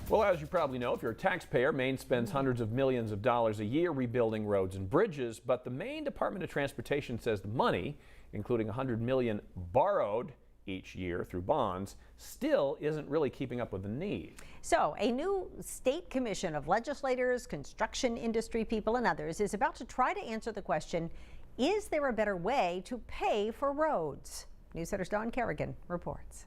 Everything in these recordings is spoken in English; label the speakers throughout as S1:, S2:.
S1: Well, as you probably know, if you're a taxpayer, Maine spends hundreds of millions of dollars a year rebuilding roads and bridges, but the Maine Department of Transportation says the money, including $100 million borrowed each year through bonds, still isn't really keeping up with the need.
S2: So a new state commission of legislators, construction industry people, and others is about to try to answer the question, is there a better way to pay for roads? News Center's Don Kerrigan reports.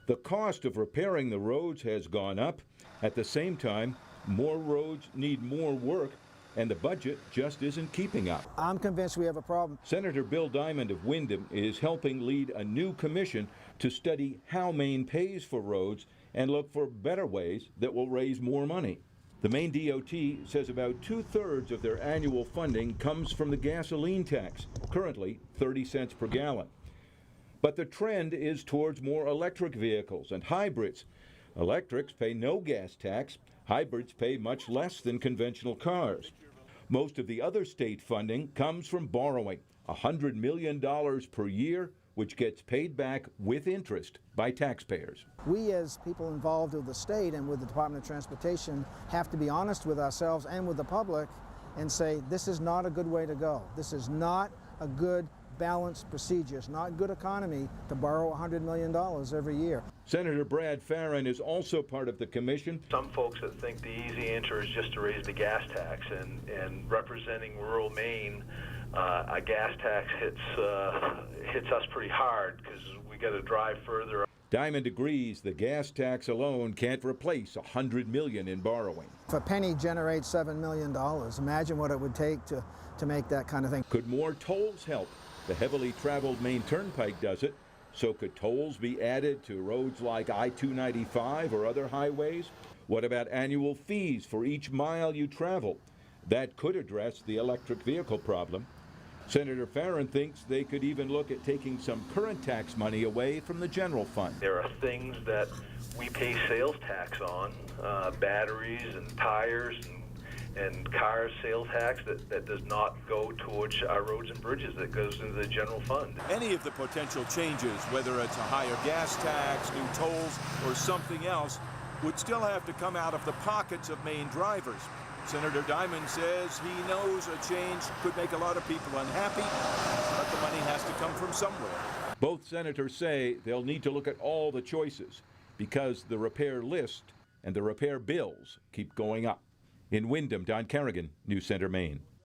S3: The cost of repairing the roads has gone up. At the same time, more roads need more work, and the budget just isn't keeping up.
S4: I'm convinced we have a problem.
S3: Senator Bill Diamond of Windham is helping lead a new commission to study how Maine pays for roads and look for better ways that will raise more money. The Maine DOT says about 2/3 of their annual funding comes from the gasoline tax, currently 30 cents per gallon. But the trend is towards more electric vehicles and hybrids. Electrics pay no gas tax. Hybrids pay much less than conventional cars. Most of the other state funding comes from borrowing, $100 million per year, which gets paid back with interest by taxpayers.
S4: We as people involved with the state and with the Department of Transportation have to be honest with ourselves and with the public and say this is not a good way to go. This is not a good balanced procedure. It's not good economy to borrow $100 million every year.
S3: Senator Brad Farron is also part of the commission.
S5: Some folks that think the easy answer is just to raise the gas tax, and representing rural Maine, a gas tax hits us pretty hard because we got to drive further.
S3: Diamond agrees the gas tax alone can't replace $100 million in borrowing.
S4: If a penny generates $7 million, imagine what it would take to make that kind of thing.
S3: Could more tolls help? The heavily traveled Maine Turnpike does it. So could tolls be added to roads like I-295 or other highways? What about annual fees for each mile you travel? That could address the electric vehicle problem. Senator Farron thinks they could even look at taking some current tax money away from the general fund.
S5: There are things that we pay sales tax on, batteries and tires and cars sales tax that does not go towards our roads and bridges, that goes into the general fund.
S6: Any of the potential changes, whether it's a higher gas tax, new tolls, or something else, would still have to come out of the pockets of Maine drivers. Senator Diamond says he knows a change could make a lot of people unhappy, but the money has to come from somewhere.
S3: Both senators say they'll need to look at all the choices because the repair list and the repair bills keep going up. In Windham, Don Kerrigan, News Center, Maine.